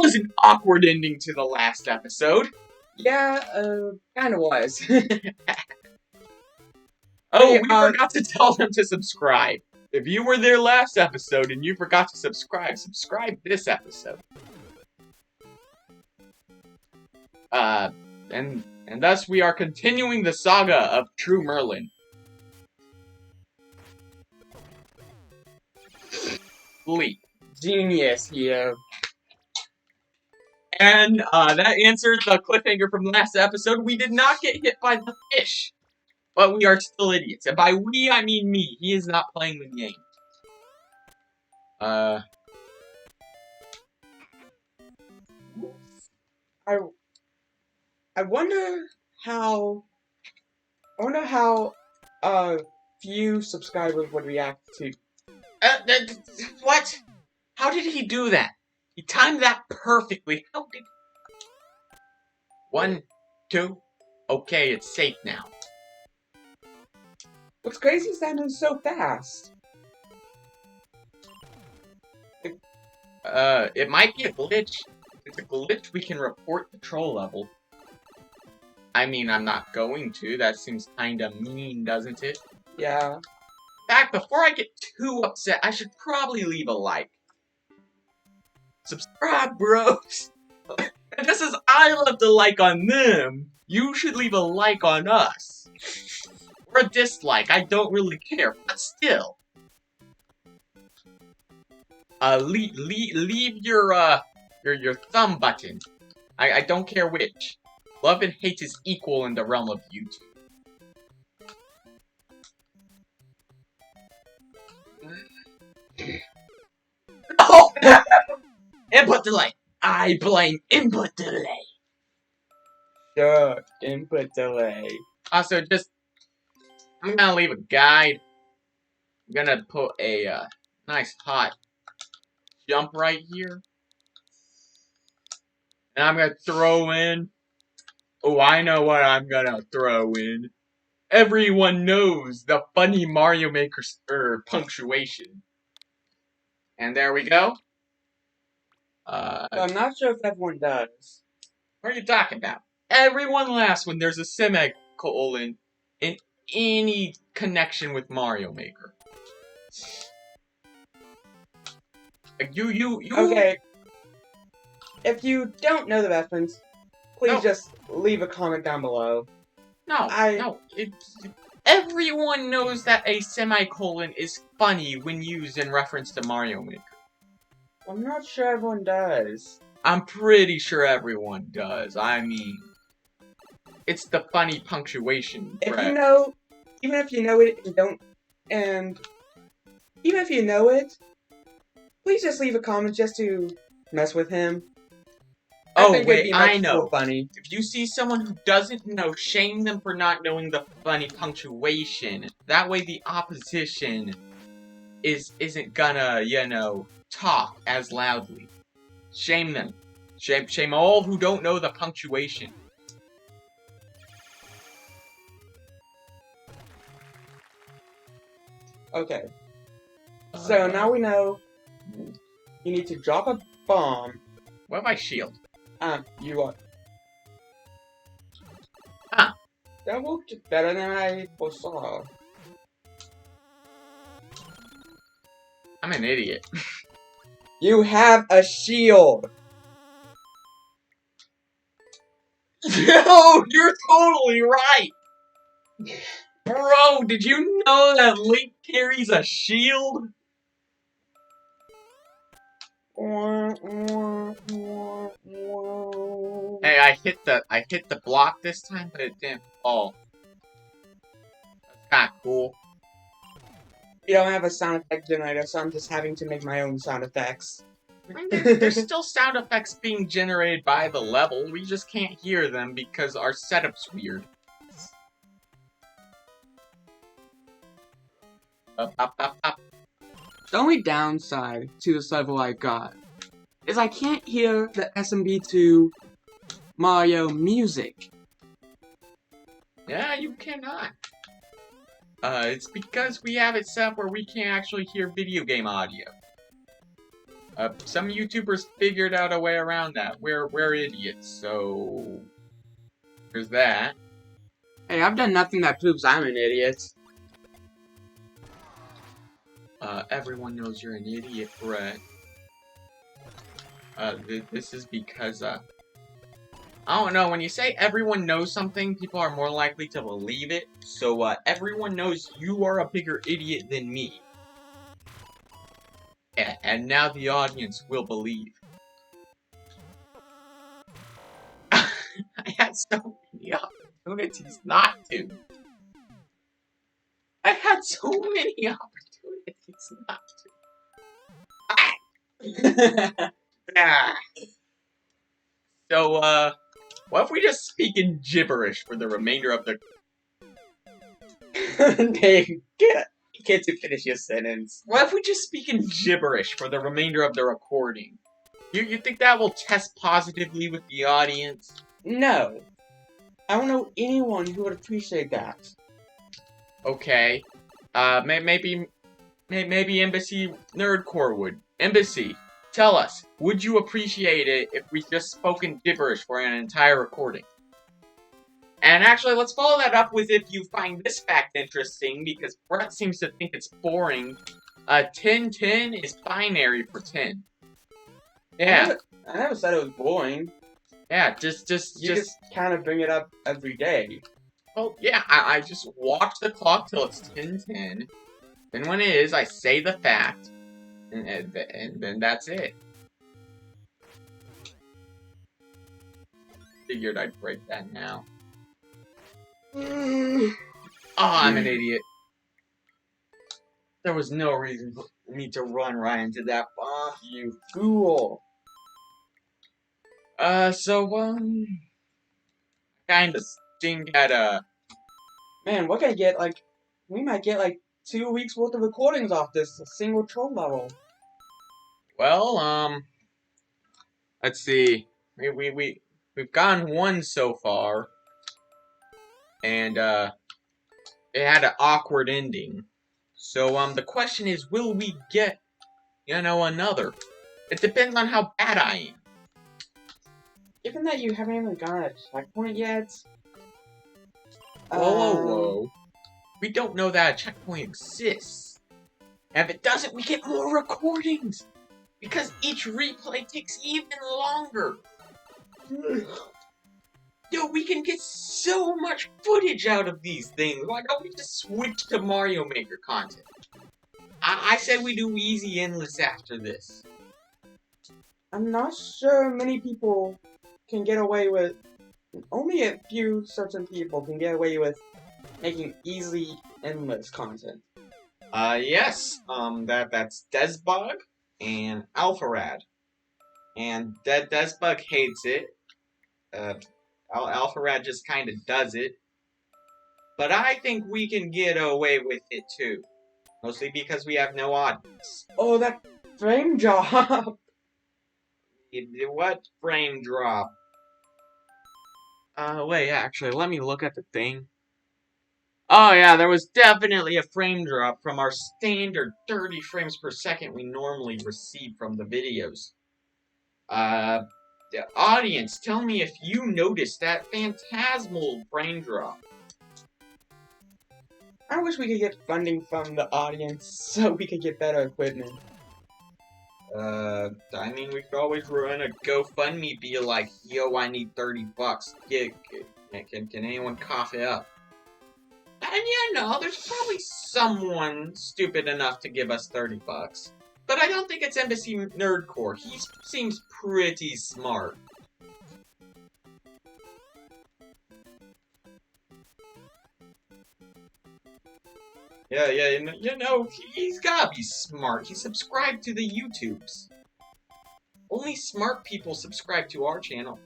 was an awkward ending to the last episode. Yeah, kinda was. Oh, Hey, we forgot to tell them to subscribe. If you were there last episode and you forgot to subscribe, subscribe this episode. And thus we are continuing the saga of TrueMarlin. Leap. Genius here. And that answered the cliffhanger from last episode. We did not get hit by the fish. But we are still idiots. And by we, I mean me. He is not playing the game. I wonder how few subscribers would react to. What? How did he do that? He timed that perfectly. How did... 1, 2. Okay, it's safe now. What's crazy is that it's so fast. It might be a glitch. If it's a glitch, we can report the troll level. I mean, I'm not going to. That seems kinda mean, doesn't it? Yeah. In fact, before I get too upset, I should probably leave a like. Subscribe, bros! And this is I left a like on them. You should leave a like on us. Or a dislike, I don't really care, but still. Leave your thumb button. I don't care which. Love and hate is equal in the realm of YouTube. Oh! Input delay. I blame input delay. Sure, input delay. Also, I'm gonna leave a guide. I'm gonna put a nice hot jump right here. And I'm gonna throw in... Oh, I know what I'm gonna throw in. Everyone knows the funny Mario Maker punctuation. And there we go. I'm not sure if everyone does. What are you talking about? Everyone laughs when there's a semicolon in any connection with Mario Maker. You. Okay. If you don't know the reference, please No. just leave a comment down below. No. Everyone knows that a semicolon is funny when used in reference to Mario Maker. I'm not sure everyone does. I'm pretty sure everyone does. I mean, it's the funny punctuation. If Brett. you know, even if you know it and don't, and even if you know it, please just leave a comment just to mess with him. Oh, think it'd wait, be much I know. more funny. If you see someone who doesn't know, shame them for not knowing the funny punctuation. That way the opposition isn't gonna, talk as loudly. Shame them. Shame all who don't know the punctuation. Okay. So now we know you need to drop a bomb. What if I shield? You are. Huh. That worked better than I foresaw. I'm an idiot. You have a shield! No, you're totally right! Bro, did you know that Link carries a shield? Hey, I hit the block this time, but it didn't fall. That's kinda cool. You don't have a sound effect generator, so I'm just having to make my own sound effects. I mean, there's still sound effects being generated by the level, we just can't hear them because our setup's weird. Up. The only downside to this level I got is I can't hear the SMB2 Mario music. Yeah, you cannot. It's because we have it set up where we can't actually hear video game audio. Some YouTubers figured out a way around that. We're idiots, so there's that. Hey, I've done nothing that proves I'm an idiot. Everyone knows you're an idiot, Brett. This is because, I don't know, when you say everyone knows something, people are more likely to believe it. So, everyone knows you are a bigger idiot than me. And now the audience will believe. I had so many opportunities not to. I had so many opportunities not to. Ah. So, what if we just speak in gibberish for the remainder of the... Dave, get to finish your sentence. What if we just speak in gibberish for the remainder of the recording? You think that will test positively with the audience? No. I don't know anyone who would appreciate that. Okay. Maybe Embassy Nerdcore would. Embassy, tell us, would you appreciate it if we just spoke in gibberish for an entire recording? And actually, let's follow that up with if you find this fact interesting, because Brett seems to think it's boring. 10-10 is binary for 10. Yeah. I never said it was boring. Yeah, You just kind of bring it up every day. Well, yeah, I just watch the clock till it's 10:10. Then when it is, I say the fact. And then that's it. Figured I'd break that now. Oh, I'm an idiot. There was no reason for me to run right into that bomb, you fool. Kinda stink at, Man, we're gonna get, we might get, 2 weeks worth of recordings off this single troll level. well, let's see. We've gotten one so far. And, it had an awkward ending. So, the question is, will we get, another? It depends on how bad I am. Given that you haven't even gotten a checkpoint yet... Whoa. We don't know that a checkpoint exists. And if it doesn't, we get more recordings. Because each replay takes even longer. Yo, we can get so much footage out of these things. Why don't we just switch to Mario Maker content? I said we do easy endless after this. I'm not sure many people can get away with... Only a few certain people can get away with making easy endless content. Yes. That's Desbug and Alpharad. And Desbug hates it. Alpharad just kind of does it. But I think we can get away with it too. Mostly because we have no audience. Oh, that frame drop! What frame drop? Wait, actually, let me look at the thing. Oh yeah, there was definitely a frame drop from our standard 30 frames per second we normally receive from the videos. The audience, tell me if you noticed that phantasmal frame drop. I wish we could get funding from the audience so we could get better equipment. I mean, we could always run a GoFundMe, be like, yo, I need $30. Can anyone cough it up? And there's probably someone stupid enough to give us $30. But I don't think it's Embassy Nerdcore. He seems pretty smart. Yeah, he's gotta be smart. He subscribed to the YouTubes. Only smart people subscribe to our channel.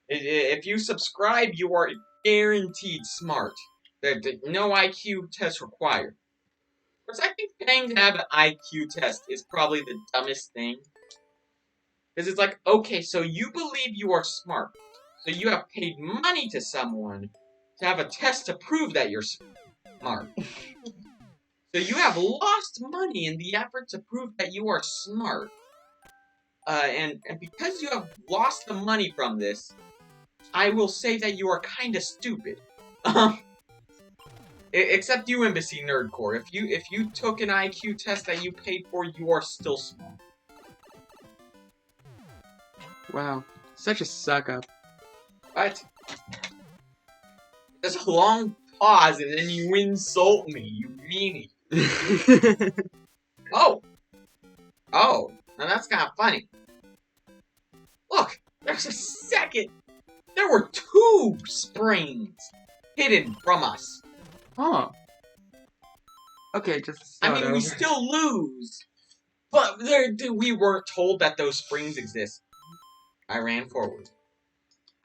If you subscribe, you are guaranteed smart. There's no IQ test required. Because I think paying to have an IQ test is probably the dumbest thing. Because it's like, okay, so you believe you are smart. So you have paid money to someone to have a test to prove that you're smart. So you have lost money in the effort to prove that you are smart. And because you have lost the money from this, I will say that you are kind of stupid. Except you, Embassy Nerdcore. If you took an IQ test that you paid for, you are still smart. Wow, such a suck up. What? There's a long pause and then you insult me, you meanie. Oh! Oh, now that's kind of funny. Look, there's a second. There were 2 springs hidden from us. Huh. Okay, just start I mean, over. we still lose. But we weren't told that those springs exist. I ran forward.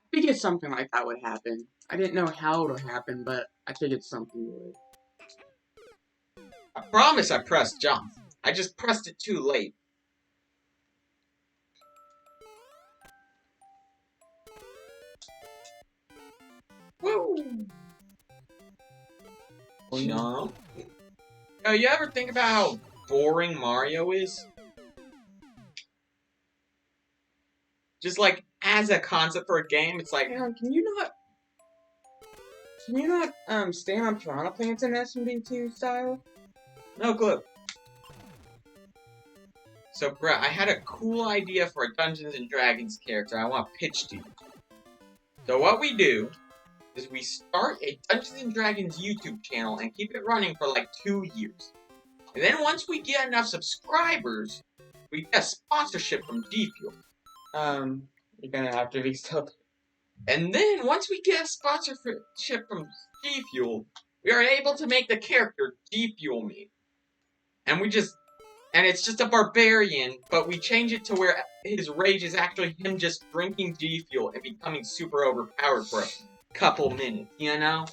I figured something like that would happen. I didn't know how it would happen, but I figured something would. I promise I pressed jump. I just pressed it too late. Woo! Jump. Yo, you ever think about how boring Mario is? Just like as a concept for a game, it's like, Hang on, can you not stand on piranha plants in SMB2 style? no clue. So, bruh, I had a cool idea for a Dungeons and Dragons character I want to pitch to you. So what we do is we start a Dungeons and Dragons YouTube channel and keep it running for like 2 years. And then once we get enough subscribers, we get a sponsorship from G Fuel. You're gonna have to be still. And then once we get a sponsorship from G Fuel, we are able to make the character G Fuel me. And it's just a barbarian, but we change it to where his rage is actually him just drinking G Fuel and becoming super overpowered for a couple minutes, you know?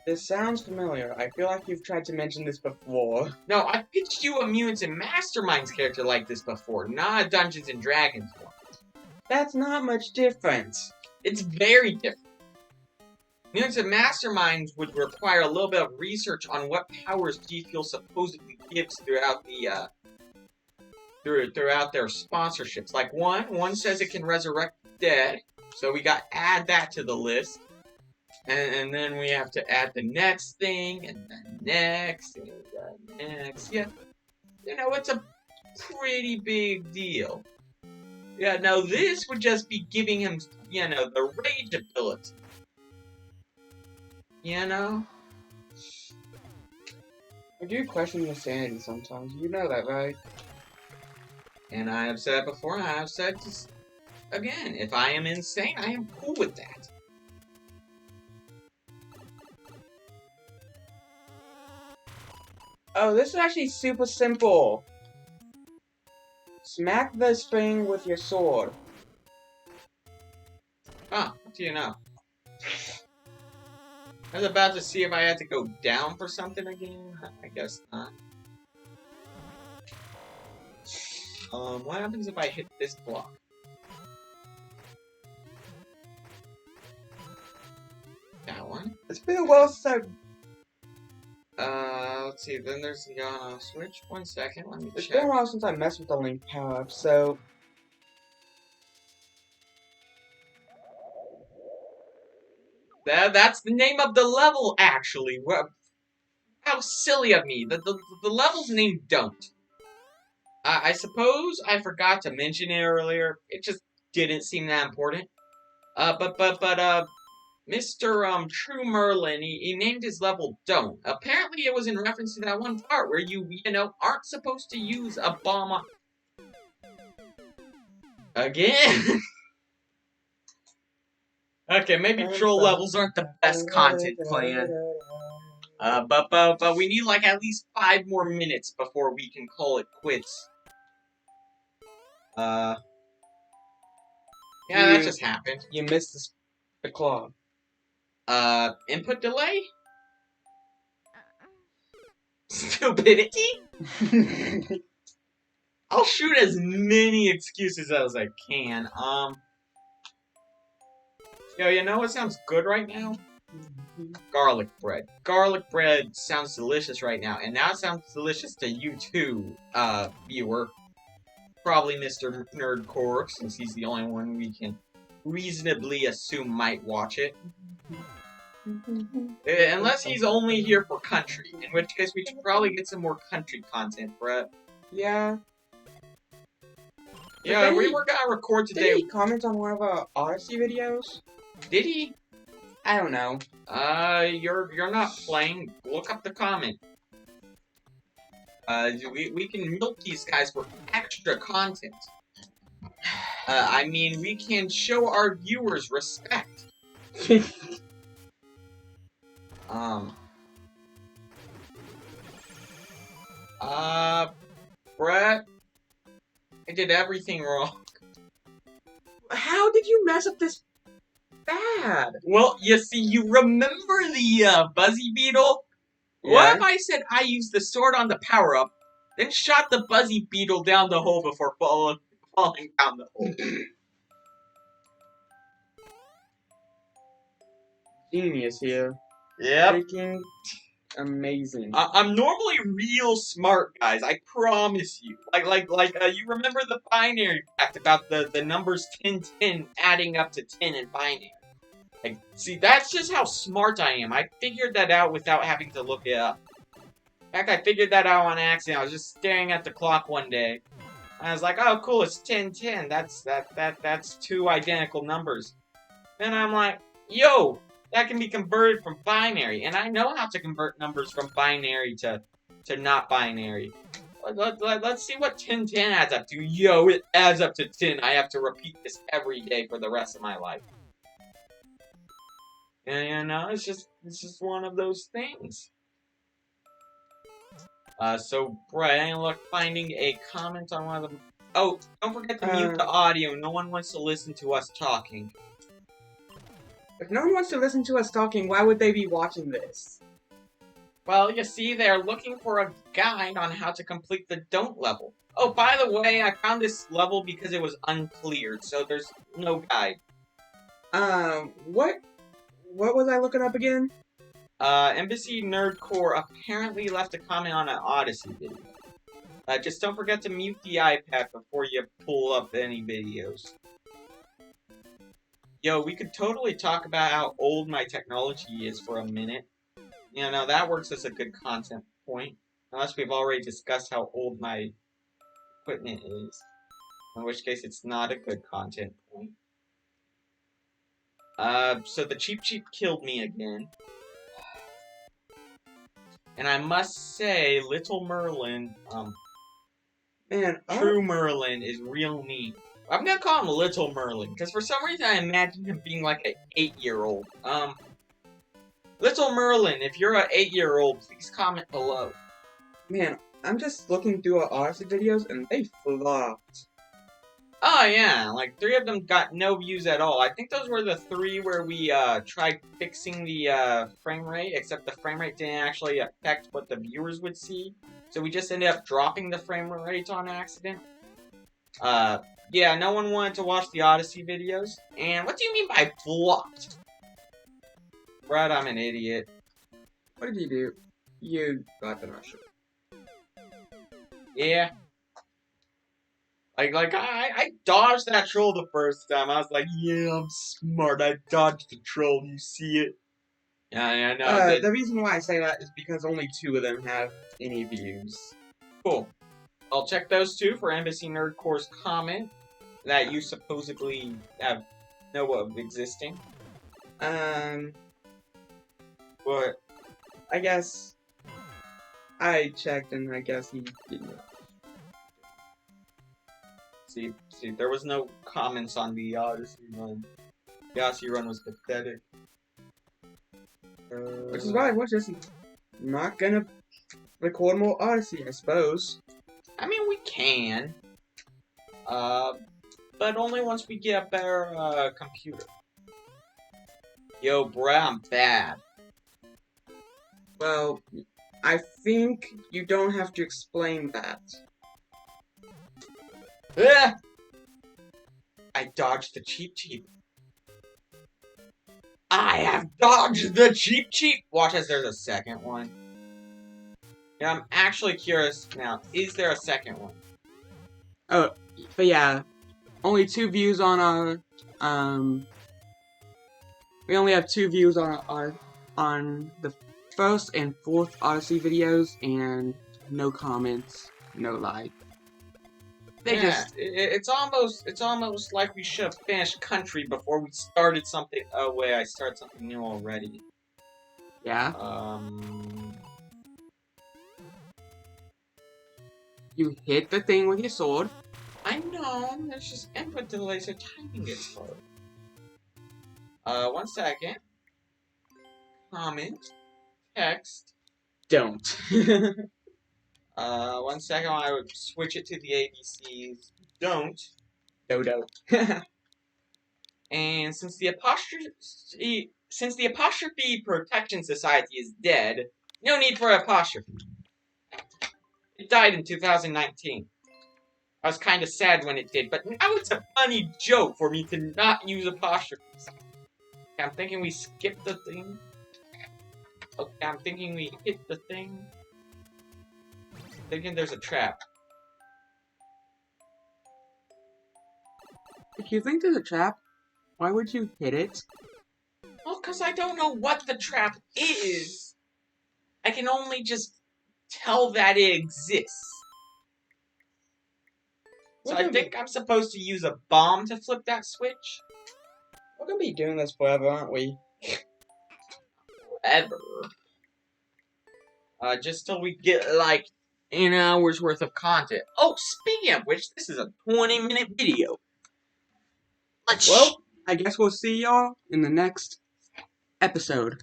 This sounds familiar. I feel like you've tried to mention this before. No, I pitched you a Mutants and Masterminds character like this before, not a Dungeons and Dragons one. That's not much different. It's very different. Mutants and Masterminds would require a little bit of research on what powers G Fuel supposedly gives throughout the throughout their sponsorships. Like one says it can resurrect the dead, so we got to add that to the list. And then we have to add the next thing, and the next, and the next. Yeah, you know, it's a pretty big deal. Yeah, now this would just be giving him, you know, the rage ability. You know? I do question your sanity sometimes. You know that, right? And I have said before, and I have said this again, if I am insane, I am cool with that. Oh, this is actually super simple. Smack the spring with your sword. Oh, what do you know? I was about to see if I had to go down for something again. I guess not. What happens if I hit this block? That one. It's been a while since Let's see, then there's the switch. 1 second, let me It's check. been a while since I messed with the Link power-up, so... That's the name of the level, actually. How silly of me. The level's named Don't. I suppose I forgot to mention it earlier. It just didn't seem that important. But Mr. TrueMarlin, he named his level Don't. Apparently it was in reference to that one part where you know, aren't supposed to use a bomb on... Again? Okay, maybe troll levels aren't the best content plan. But we need like at least 5 more minutes before we can call it quits. Yeah, that just happened. You missed the claw. Input delay? Stupidity? I'll shoot as many excuses as I can. Yo, you know what sounds good right now? Garlic bread. Garlic bread sounds delicious right now, and now it sounds delicious to you too, viewer. Probably Mr. Nerdcore, since he's the only one we can reasonably assume might watch it. Unless he's only here for country, in which case we should probably get some more country content, Brett. Yeah. Yeah, we were gonna record today. Did he comment on one of our Odyssey videos? Did he? I don't know. You're not playing. Look up the comment. We can milk these guys for extra content. I mean, we can show our viewers respect. Brett, I did everything wrong. How did you mess up this bad? Well, you see, you remember the, Buzzy Beetle? Yeah. What if I said I used the sword on the power-up, then shot the Buzzy Beetle down the hole before falling down the hole? Genius here. Yep. Freaking amazing. I'm normally real smart, guys. I promise you. You remember the binary fact about the numbers 10, 10 adding up to 10 in binary. Like, see, that's just how smart I am. I figured that out without having to look it up. In fact, I figured that out on accident. I was just staring at the clock one day. And I was like, oh, cool, it's 10, 10. That's two identical numbers. Then I'm like, yo, that can be converted from binary. And I know how to convert numbers from binary to not binary. Let's see what 10, 10 adds up to. Yo, it adds up to 10. I have to repeat this every day for the rest of my life. And, you know, it's just one of those things. So, Brett, I look finding a comment on one of them. Oh, don't forget to mute the audio. No one wants to listen to us talking. If no one wants to listen to us talking, why would they be watching this? Well, you see, they're looking for a guide on how to complete the don't level. Oh, by the way, I found this level because it was uncleared, so there's no guide. What was I looking up again? Embassy Nerdcore apparently left a comment on an Odyssey video. Just don't forget to mute the iPad before you pull up any videos. Yo, we could totally talk about how old my technology is for a minute. You know, that works as a good content point. Unless we've already discussed how old my equipment is. In which case, it's not a good content point. So the Cheep Cheep killed me again. And I must say, Little Merlin, TrueMarlin is real mean. I'm gonna call him Little Merlin, because for some reason I imagine him being like an 8-year-old. Little Merlin, if you're an 8-year-old, please comment below. Man, I'm just looking through our Odyssey videos, and they flopped. Oh yeah, like 3 of them got no views at all. I think those were the 3 where we tried fixing the frame rate, except the frame rate didn't actually affect what the viewers would see. So we just ended up dropping the frame rate on accident. Yeah, no one wanted to watch the Odyssey videos. And what do you mean by flopped? Brad, I'm an idiot. What did you do? You got the mushroom. Yeah. I dodged that troll the first time. I was like, yeah, I'm smart. I dodged the troll. You see it? Yeah, I know. The reason why I say that is because only 2 of them have any views. Cool. I'll check those 2 for Embassy Nerdcore's comment that you supposedly know of existing. What? I guess I checked and I guess he didn't. See, there was no comments on the Odyssey run. The Odyssey run was pathetic. Which is why we're just not gonna record more Odyssey, I suppose. I mean, we can. But only once we get a better, computer. Yo, bruh, I'm bad. Well, I think you don't have to explain that. Ah! I dodged the Cheep Cheep. I have dodged the cheap cheap. Watch as there's a second one. Yeah, I'm actually curious now. Is there a second one? Oh, but yeah, only 2 views on our we only have 2 views on the first and fourth Odyssey videos, and no comments, no like. They just it's almost like we should have finished country before we started something. Oh wait, I started something new already. yeah. You hit the thing with your sword. I know. There's just input delay, so typing gets hard. 1 second. Comment. Text. Don't. 1 second. I would switch it to the ABCs. Don't. Dodo. And since the apostrophe protection society is dead, no need for apostrophe. It died in 2019. I was kind of sad when it did, but now it's a funny joke for me to not use apostrophes. Okay, I'm thinking we skip the thing. Okay, I'm thinking we hit the thing. I'm thinking there's a trap. If you think there's a trap, why would you hit it? Well, because I don't know what the trap is. I can only just tell that it exists. So I think I'm supposed to use a bomb to flip that switch. We're gonna be doing this forever, aren't we? Forever. Just till we get, like, an hour's worth of content. Oh, speaking of which, this is a 20-minute video. Well, I guess we'll see y'all in the next episode.